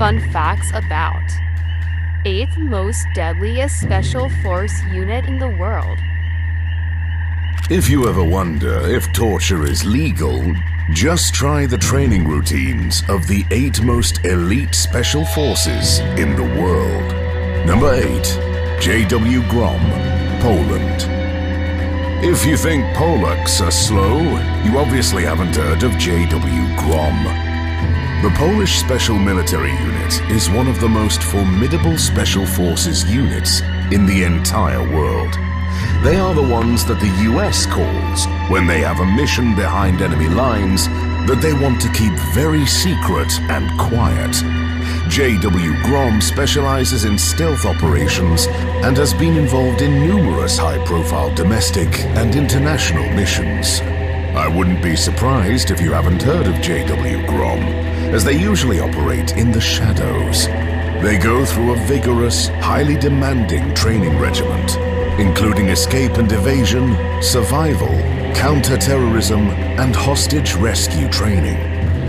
fun facts about 8th most deadliest special force unit in the world. If you ever wonder if torture is legal, just try the training routines of the 8 most elite special forces in the world. Number 8. J.W. Grom, Poland. If you think Polacks are slow, you obviously haven't heard of J.W. Grom. The Polish Special Military Unit is one of the most formidable special forces units in the entire world. They are the ones that the US calls when they have a mission behind enemy lines that they want to keep very secret and quiet. J.W. Grom specializes in stealth operations and has been involved in numerous high-profile domestic and international missions. I wouldn't be surprised if you haven't heard of J.W. Grom, as they usually operate in the shadows. They go through a vigorous, highly demanding training regiment, including escape and evasion, survival, counter-terrorism, and hostage rescue training.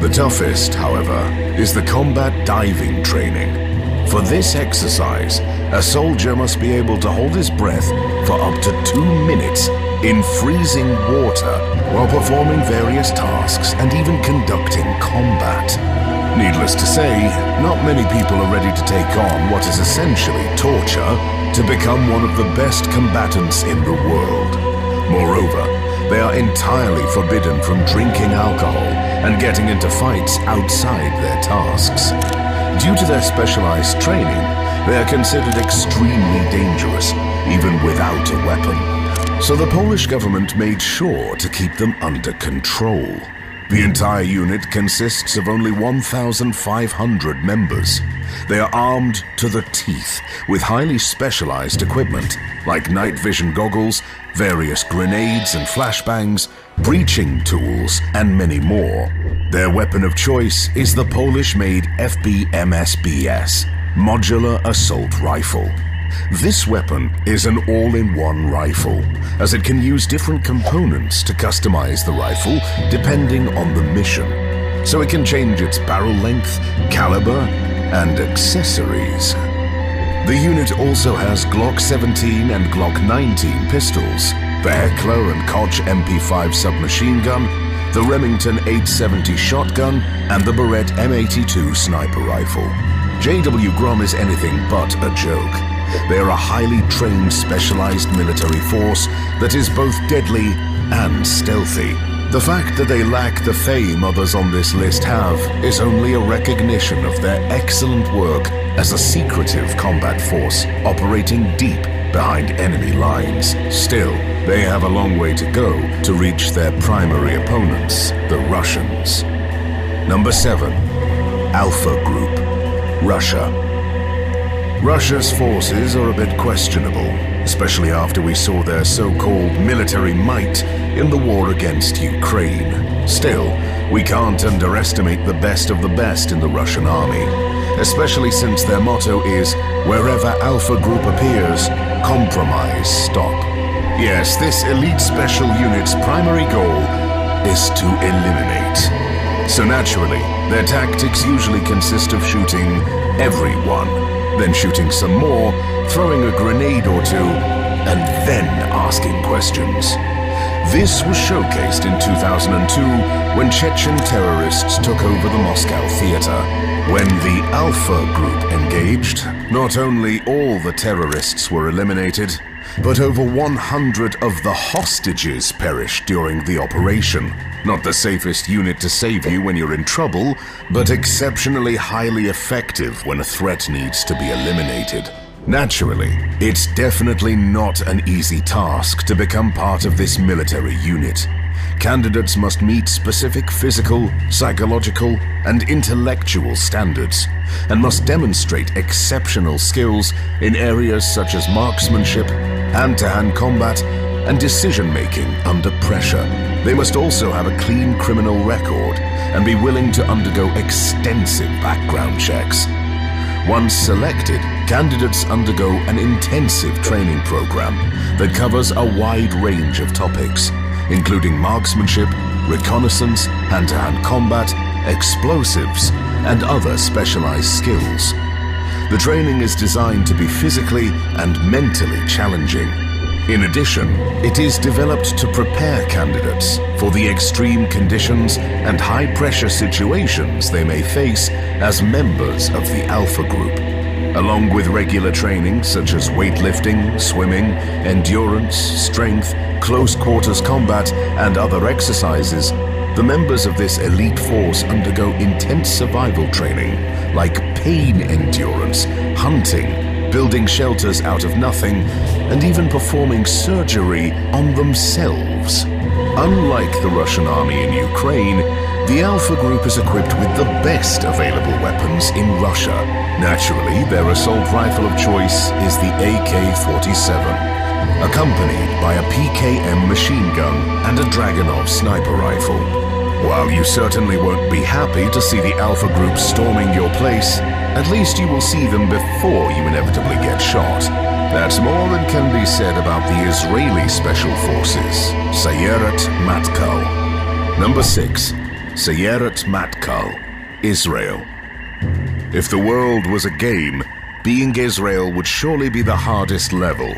The toughest, however, is the combat diving training. For this exercise, a soldier must be able to hold his breath for up to 2 minutes in freezing water while performing various tasks and even conducting combat. Needless to say, not many people are ready to take on what is essentially torture to become one of the best combatants in the world. Moreover, they are entirely forbidden from drinking alcohol and getting into fights outside their tasks. Due to their specialized training, they are considered extremely dangerous, even without a weapon. So the Polish government made sure to keep them under control. The entire unit consists of only 1,500 members. They are armed to the teeth with highly specialized equipment like night vision goggles, various grenades and flashbangs, breaching tools, and many more. Their weapon of choice is the Polish-made FBMSBS, Modular Assault Rifle. This weapon is an all-in-one rifle, as it can use different components to customize the rifle depending on the mission. So it can change its barrel length, caliber, and accessories. The unit also has Glock 17 and Glock 19 pistols, the Heckler and Koch MP5 submachine gun, the Remington 870 shotgun, and the Beretta M82 sniper rifle. J.W. Grom is anything but a joke. They are a highly trained, specialized military force that is both deadly and stealthy. The fact that they lack the fame others on this list have is only a recognition of their excellent work as a secretive combat force operating deep behind enemy lines. Still, they have a long way to go to reach their primary opponents, the Russians. Number 7. Alpha Group, Russia. Russia's forces are a bit questionable, especially after we saw their so-called military might in the war against Ukraine. Still, we can't underestimate the best of the best in the Russian army, especially since their motto is, wherever Alpha Group appears, compromise stop. Yes, this elite special unit's primary goal is to eliminate. So naturally, their tactics usually consist of shooting everyone, then shooting some more, throwing a grenade or two, and then asking questions. This was showcased in 2002 when Chechen terrorists took over the Moscow theater. When the Alpha Group engaged, not only all the terrorists were eliminated, but over 100 of the hostages perished during the operation. Not the safest unit to save you when you're in trouble, but exceptionally highly effective when a threat needs to be eliminated. Naturally, it's definitely not an easy task to become part of this military unit. Candidates must meet specific physical, psychological, and intellectual standards, and must demonstrate exceptional skills in areas such as marksmanship, hand-to-hand combat, and decision-making under pressure. They must also have a clean criminal record and be willing to undergo extensive background checks. Once selected, candidates undergo an intensive training program that covers a wide range of topics, including marksmanship, reconnaissance, hand-to-hand combat, explosives, and other specialized skills. The training is designed to be physically and mentally challenging. In addition, it is developed to prepare candidates for the extreme conditions and high-pressure situations they may face as members of the Alpha Group. Along with regular training such as weightlifting, swimming, endurance, strength, close quarters combat, and other exercises, the members of this elite force undergo intense survival training like pain endurance, hunting, building shelters out of nothing, and even performing surgery on themselves. Unlike the Russian army in Ukraine, the Alpha Group is equipped with the best available weapons in Russia. Naturally, their assault rifle of choice is the AK-47, accompanied by a PKM machine gun and a Dragunov sniper rifle. While you certainly won't be happy to see the Alpha Group storming your place, at least you will see them before you inevitably get shot. That's more than can be said about the Israeli Special Forces, Sayeret Matkal. Number 6. Sayeret Matkal, Israel. If the world was a game, being Israel would surely be the hardest level.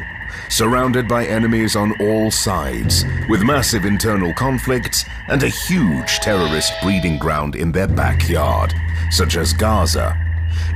Surrounded by enemies on all sides, with massive internal conflicts and a huge terrorist breeding ground in their backyard, such as Gaza.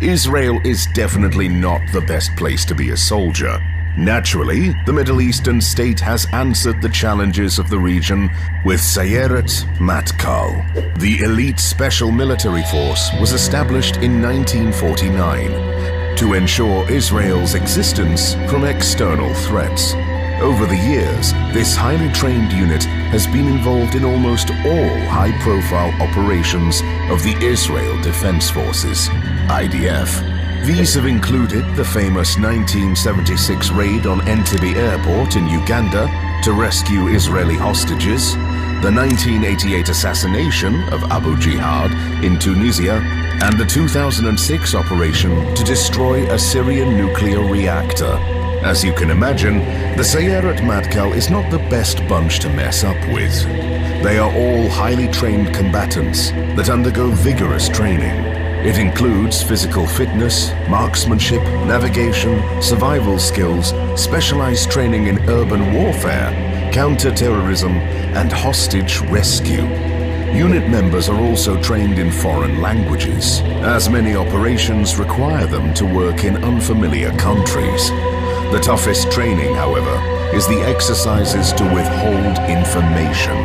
Israel is definitely not the best place to be a soldier. Naturally, the Middle Eastern state has answered the challenges of the region with Sayeret Matkal. The elite special military force was established in 1949 to ensure Israel's existence from external threats. Over the years, this highly trained unit has been involved in almost all high-profile operations of the Israel Defense Forces, IDF. These have included the famous 1976 raid on Entebbe Airport in Uganda to rescue Israeli hostages, the 1988 assassination of Abu Jihad in Tunisia, and the 2006 operation to destroy a Syrian nuclear reactor. As you can imagine, the Sayeret Matkal is not the best bunch to mess up with. They are all highly trained combatants that undergo vigorous training. It includes physical fitness, marksmanship, navigation, survival skills, specialized training in urban warfare, counter-terrorism, and hostage rescue. Unit members are also trained in foreign languages, as many operations require them to work in unfamiliar countries. The toughest training, however, is the exercises to withhold information.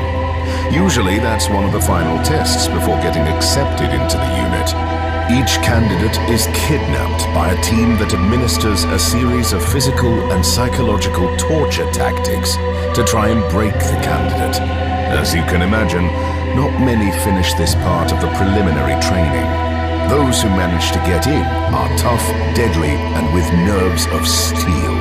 Usually that's one of the final tests before getting accepted into the unit. Each candidate is kidnapped by a team that administers a series of physical and psychological torture tactics to try and break the candidate. As you can imagine, not many finish this part of the preliminary training. Those who manage to get in are tough, deadly, and with nerves of steel.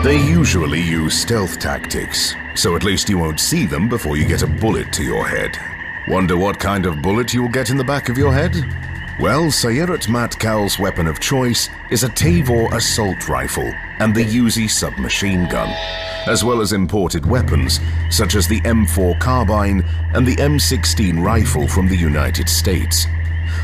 They usually use stealth tactics, so at least you won't see them before you get a bullet to your head. Wonder what kind of bullet you will get in the back of your head? Well, Sayeret Matkal's weapon of choice is a Tavor assault rifle and the Uzi submachine gun, as well as imported weapons such as the M4 carbine and the M16 rifle from the United States.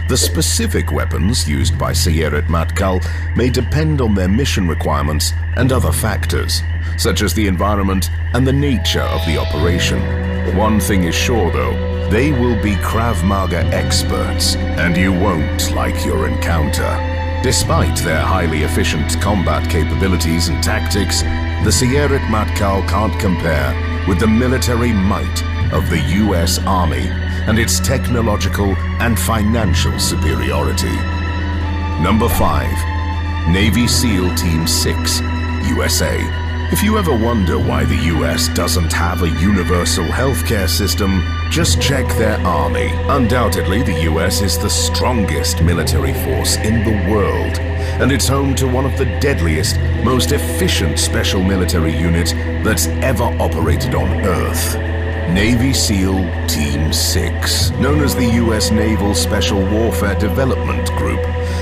The specific weapons used by Sayeret Matkal may depend on their mission requirements and other factors, such as the environment and the nature of the operation. One thing is sure though, they will be Krav Maga experts, and you won't like your encounter. Despite their highly efficient combat capabilities and tactics, the Sayeret Matkal can't compare with the military might of the US Army and its technological and financial superiority. Number 5. Navy SEAL Team 6, USA. If you ever wonder why the US doesn't have a universal healthcare system, just check their army. Undoubtedly, the US is the strongest military force in the world, and it's home to one of the deadliest, most efficient special military units that's ever operated on Earth. Navy SEAL Team 6, known as the U.S. Naval Special Warfare Development Group,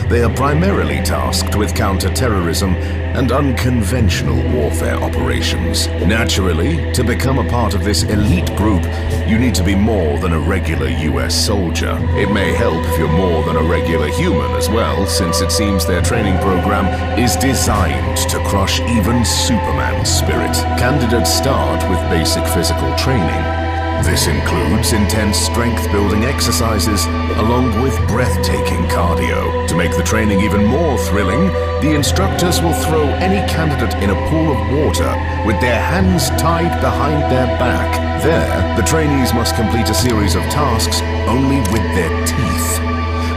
They are primarily tasked with counter-terrorism and unconventional warfare operations. Naturally, to become a part of this elite group, you need to be more than a regular US soldier. It may help if you're more than a regular human as well, since it seems their training program is designed to crush even Superman's spirit. Candidates start with basic physical training. This includes intense strength-building exercises along with breathtaking cardio. To make the training even more thrilling, the instructors will throw any candidate in a pool of water with their hands tied behind their back. There, the trainees must complete a series of tasks only with their teeth.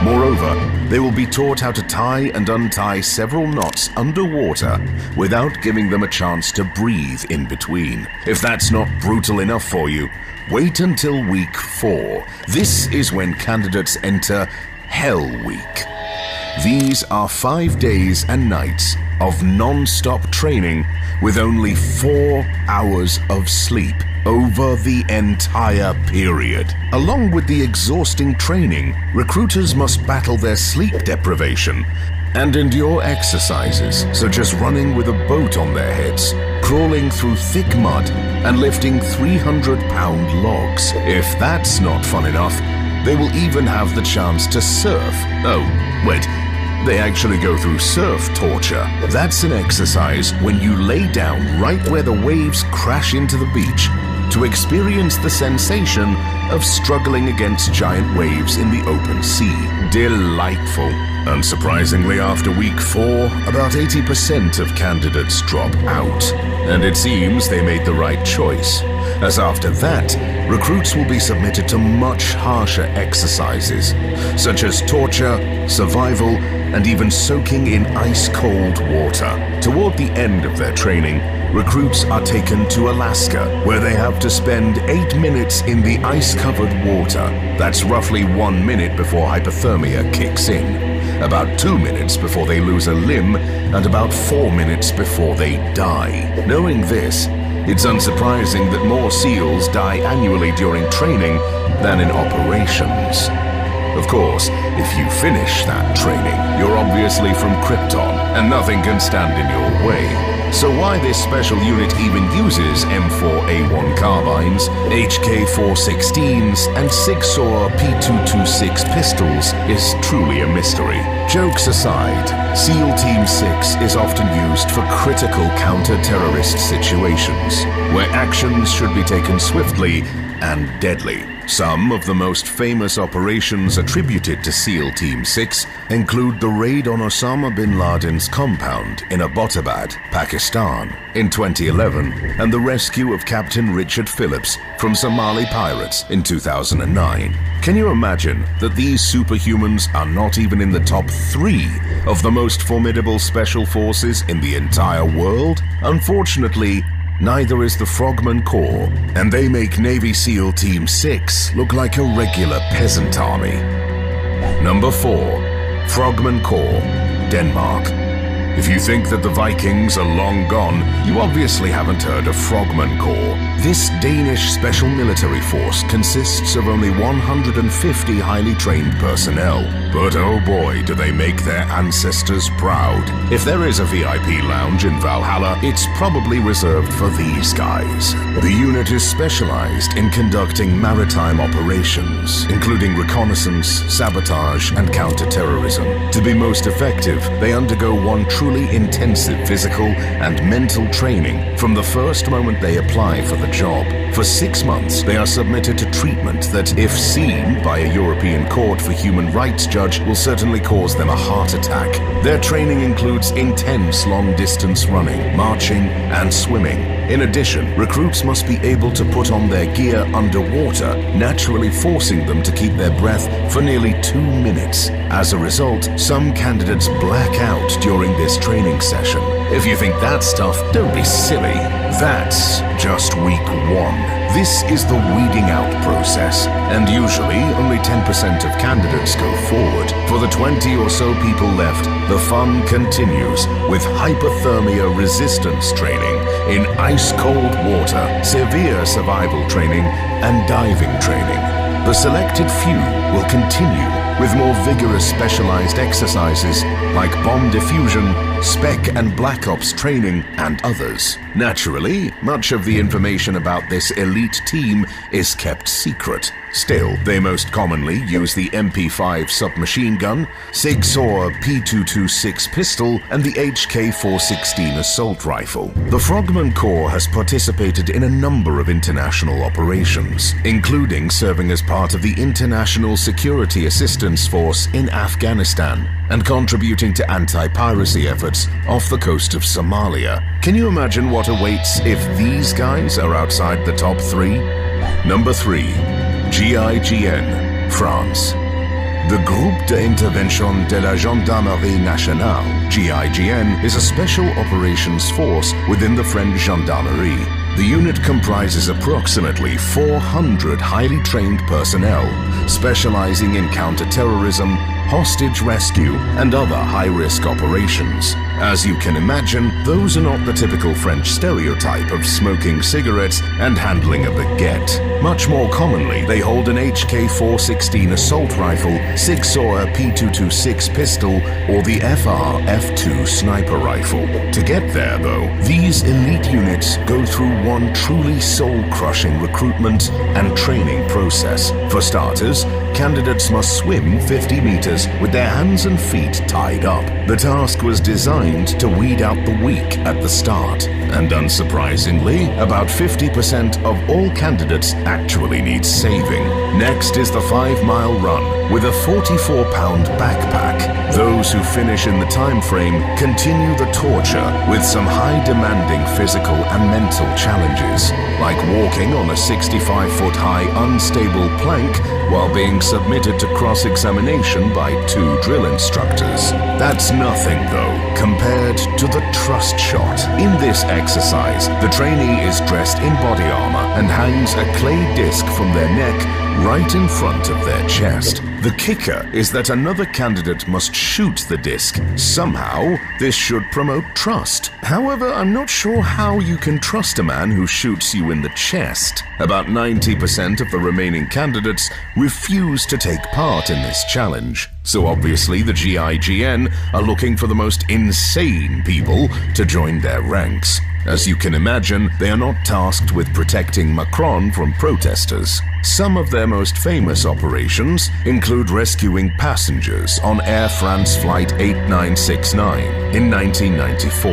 Moreover, they will be taught how to tie and untie several knots underwater without giving them a chance to breathe in between. If that's not brutal enough for you, wait until week 4. This is when candidates enter Hell Week. These are 5 days and nights of non-stop training with only 4 hours of sleep over the entire period. Along with the exhausting training, recruiters must battle their sleep deprivation and endure exercises such as running with a boat on their heads, crawling through thick mud, and lifting 300-pound logs. If that's not fun enough, they will even have the chance to surf. Oh, wait, they actually go through surf torture. That's an exercise when you lay down right where the waves crash into the beach to experience the sensation of struggling against giant waves in the open sea. Delightful. Unsurprisingly, after week 4, about 80% of candidates drop out. And it seems they made the right choice, as after that, recruits will be submitted to much harsher exercises, such as torture, survival, and even soaking in ice-cold water. Toward the end of their training, recruits are taken to Alaska, where they have to spend 8 minutes in the ice-covered water. That's roughly 1 minute before hypothermia kicks in, about 2 minutes before they lose a limb, and about 4 minutes before they die. Knowing this, it's unsurprising that more SEALs die annually during training than in operations. Of course, if you finish that training, you're obviously from Krypton, and nothing can stand in your way. So why this special unit even uses M4A1 carbines, HK416s, and Sig Sauer P226 pistols is truly a mystery. Jokes aside, SEAL Team 6 is often used for critical counter-terrorist situations, where actions should be taken swiftly and deadly. Some of the most famous operations attributed to SEAL Team 6 include the raid on Osama bin Laden's compound in Abbottabad, Pakistan, in 2011, and the rescue of Captain Richard Phillips from Somali pirates in 2009. Can you imagine that these superhumans are not even in the top 3 of the most formidable special forces in the entire world? Unfortunately, neither is the Frogman Corps, and they make Navy SEAL Team 6 look like a regular peasant army. Number 4. Frogman Corps, Denmark. If you think that the Vikings are long gone, you obviously haven't heard of Frogman Corps. This Danish special military force consists of only 150 highly trained personnel. But oh boy, do they make their ancestors proud. If there is a VIP lounge in Valhalla, it's probably reserved for these guys. The unit is specialized in conducting maritime operations, including reconnaissance, sabotage, and counter-terrorism. To be most effective, they undergo one truly intensive physical and mental training from the first moment they apply for the job. For 6 months, they are submitted to treatment that, if seen by a European court for human rights judge, will certainly cause them a heart attack. Their training includes intense long-distance running, marching, and swimming. In addition, recruits must be able to put on their gear underwater, naturally forcing them to keep their breath for nearly 2 minutes. As a result, some candidates black out during this training session. If you think that's tough, don't be silly. That's just week 1. This is the weeding out process, and usually only 10% of candidates go forward. For the 20 or so people left, the fun continues with hypothermia resistance training in ice-cold water, severe survival training, and diving training. The selected few will continue with more vigorous specialized exercises like bomb diffusion, spec and black ops training, and others. Naturally, much of the information about this elite team is kept secret. Still, they most commonly use the MP5 submachine gun, Sig Sauer P226 pistol, and the HK416 assault rifle. The Frogman Corps has participated in a number of international operations, including serving as part of the International Security Assistance Force in Afghanistan and contributing to anti-piracy efforts off the coast of Somalia. Can you imagine what awaits if these guys are outside the top 3? Number 3. GIGN, France. The Groupe d'Intervention de la Gendarmerie Nationale, GIGN, is a special operations force within the French Gendarmerie. The unit comprises approximately 400 highly trained personnel, specializing in counter-terrorism, hostage rescue, and other high-risk operations. As you can imagine, those are not the typical French stereotype of smoking cigarettes and handling a baguette. Much more commonly, they hold an HK416 assault rifle, Sig Sauer P226 pistol, or the FR-F2 sniper rifle. To get there, though, these elite units go through one truly soul-crushing recruitment and training process. For starters, candidates must swim 50 meters with their hands and feet tied up. The task was designed to weed out the weak at the start, and unsurprisingly, about 50% of all candidates actually need saving. Next is the 5-mile run with a 44-pound backpack. Those who finish in the time frame continue the torture with some high-demanding physical and mental challenges, like walking on a 65-foot-high unstable plank while being submitted to cross-examination by 2 drill instructors. That's nothing, though, compared to the trust shot. In this exercise, the trainee is dressed in body armor and hangs a clay disc from their neck right in front of their chest. The kicker is that another candidate must shoot the disc. Somehow, this should promote trust. However, I'm not sure how you can trust a man who shoots you in the chest. About 90% of the remaining candidates refuse to take part in this challenge. So obviously the GIGN are looking for the most insane people to join their ranks. As you can imagine, they are not tasked with protecting Macron from protesters. Some of their most famous operations include rescuing passengers on Air France Flight 8969 in 1994,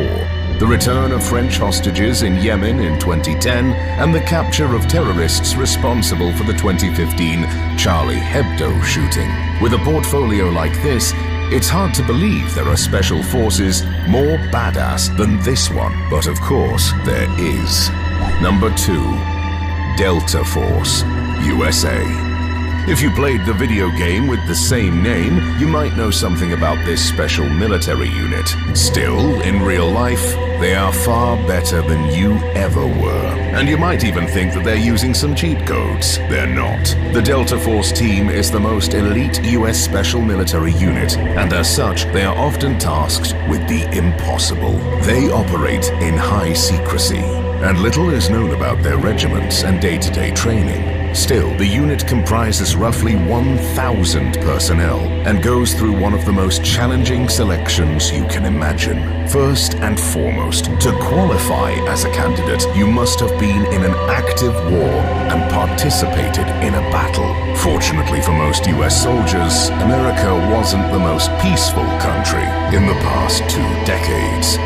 the return of French hostages in Yemen in 2010, and the capture of terrorists responsible for the 2015 Charlie Hebdo shooting. With a portfolio like this, it's hard to believe there are special forces more badass than this one, but of course there is. Number 2. Delta Force, USA. If you played the video game with the same name, you might know something about this special military unit. Still, in real life, they are far better than you ever were. And you might even think that they're using some cheat codes. They're not. The Delta Force team is the most elite US special military unit, and as such, they are often tasked with the impossible. They operate in high secrecy, and little is known about their regiments and day-to-day training. Still, the unit comprises roughly 1,000 personnel and goes through one of the most challenging selections you can imagine. First and foremost, to qualify as a candidate, you must have been in an active war and participated in a battle. Fortunately for most US soldiers, America wasn't the most peaceful country in the past 2 decades.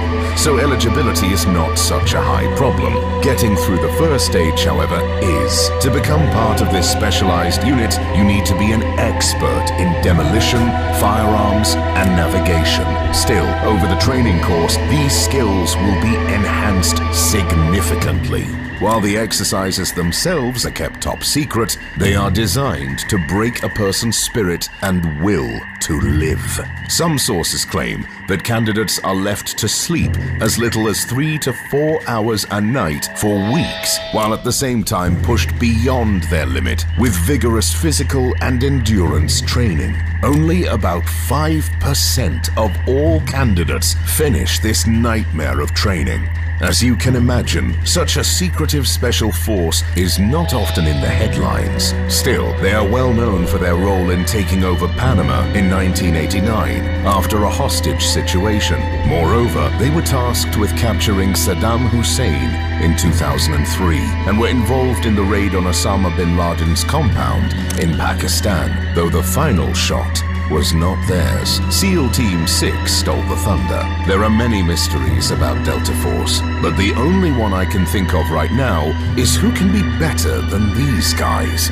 So eligibility is not such a high problem. Getting through the first stage, however, is. To become part of this specialized unit, you need to be an expert in demolition, firearms, and navigation. Still, over the training course, these skills will be enhanced significantly. While the exercises themselves are kept top secret, they are designed to break a person's spirit and will to live. Some sources claim that candidates are left to sleep as little as 3 to 4 hours a night for weeks, while at the same time pushed beyond their limit with vigorous physical and endurance training. only about 5% of all candidates finish this nightmare of training. As you can imagine, such a secretive special force is not often in the headlines. Still, they are well known for their role in taking over Panama in 1989 after a hostage situation. Moreover, they were tasked with capturing Saddam Hussein in 2003 and were involved in the raid on Osama bin Laden's compound in Pakistan, though the final shot was not theirs. SEAL Team 6 stole the thunder. There are many mysteries about Delta Force, but the only one I can think of right now is who can be better than these guys.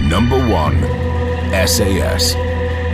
Number 1. SAS,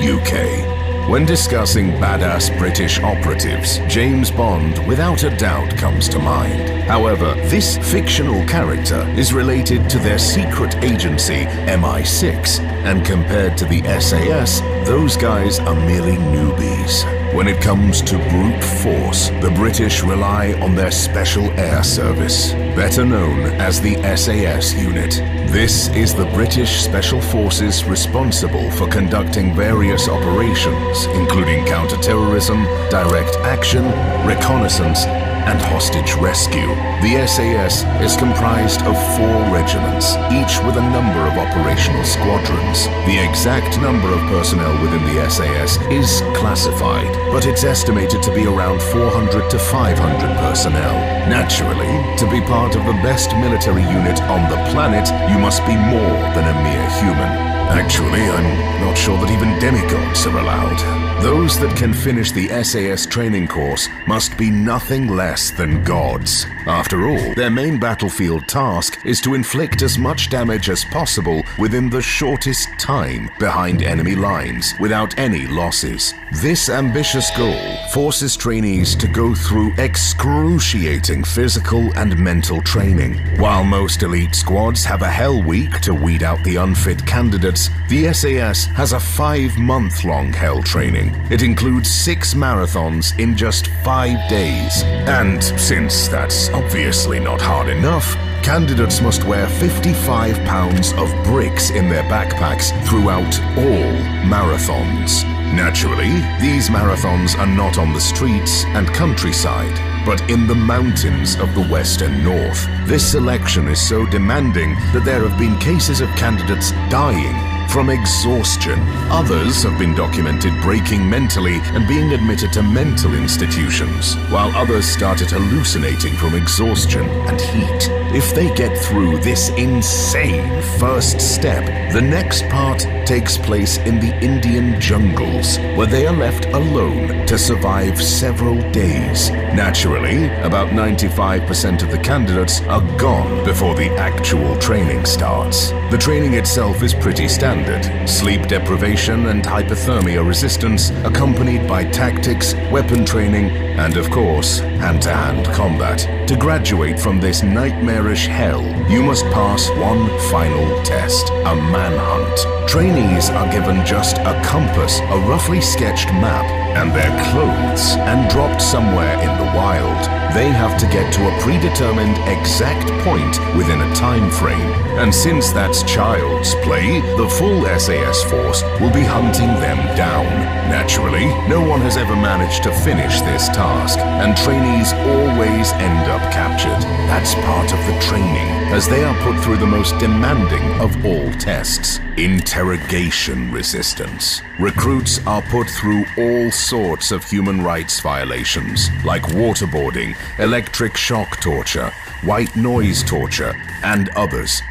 UK. When discussing badass British operatives, James Bond without a doubt comes to mind. However, this fictional character is related to their secret agency, MI6, and compared to the SAS, those guys are merely newbies. When it comes to brute force, the British rely on their Special Air Service, better known as the SAS unit. This is the British Special Forces responsible for conducting various operations, including counter-terrorism, direct action, reconnaissance, and hostage rescue. The SAS is comprised of 4 regiments, each with a number of operational squadrons. The exact number of personnel within the SAS is classified, but it's estimated to be around 400 to 500 personnel. Naturally, to be part of the best military unit on the planet, you must be more than a mere human. Actually, I'm not sure that even demigods are allowed. Those that can finish the SAS training course must be nothing less than gods. After all, their main battlefield task is to inflict as much damage as possible within the shortest time behind enemy lines, without any losses. This ambitious goal forces trainees to go through excruciating physical and mental training. While most elite squads have a hell week to weed out the unfit candidates, the SAS has a 5-month-long hell training. It includes 6 marathons in just 5 days. And since that's obviously not hard enough, candidates must wear 55 pounds of bricks in their backpacks throughout all marathons. Naturally, these marathons are not on the streets and countryside, but in the mountains of the West and North. This selection is so demanding that there have been cases of candidates dying from exhaustion. Others have been documented breaking mentally and being admitted to mental institutions, while others started hallucinating from exhaustion and heat. If they get through this insane first step, the next part takes place in the Indian jungles, where they are left alone to survive several days. Naturally, about 95% of the candidates are gone before the actual training starts. The training itself is pretty standard. Sleep deprivation and hypothermia resistance, accompanied by tactics, weapon training, and of course, hand-to-hand combat. To graduate from this nightmarish hell, you must pass one final test, a manhunt. Trainees are given just a compass, a roughly sketched map, and their clothes, and dropped somewhere in the wild. They have to get to a predetermined exact point within a time frame. And since that's child's play, the full SAS force will be hunting them down. Naturally, no one has ever managed to finish this task, and trainees always end up captured. That's part of the training, as they are put through the most demanding of all tests, interrogation resistance. Recruits are put through all sorts of human rights violations, like waterboarding, electric shock torture, white noise torture, and others.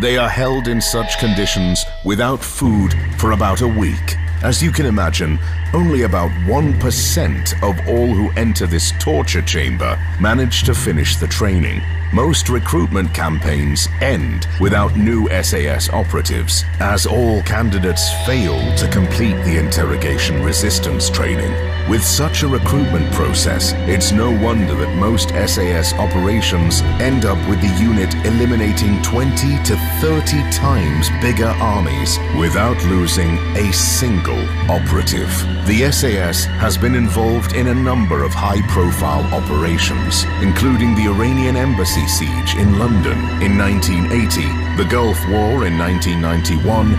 They are held in such conditions without food for about a week. As you can imagine, only about 1% of all who enter this torture chamber manage to finish the training. Most recruitment campaigns end without new SAS operatives, as all candidates fail to complete the interrogation resistance training. With such a recruitment process, it's no wonder that most SAS operations end up with the unit eliminating 20 to 30 times bigger armies without losing a single operative. The SAS has been involved in a number of high-profile operations, including the Iranian embassy siege in London in 1980, the Gulf War in 1991,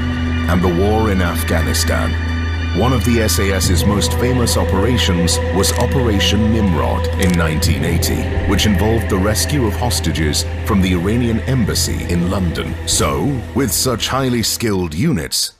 and the war in Afghanistan. One of the SAS's most famous operations was Operation Nimrod in 1980, which involved the rescue of hostages from the Iranian embassy in London. So, with such highly skilled units,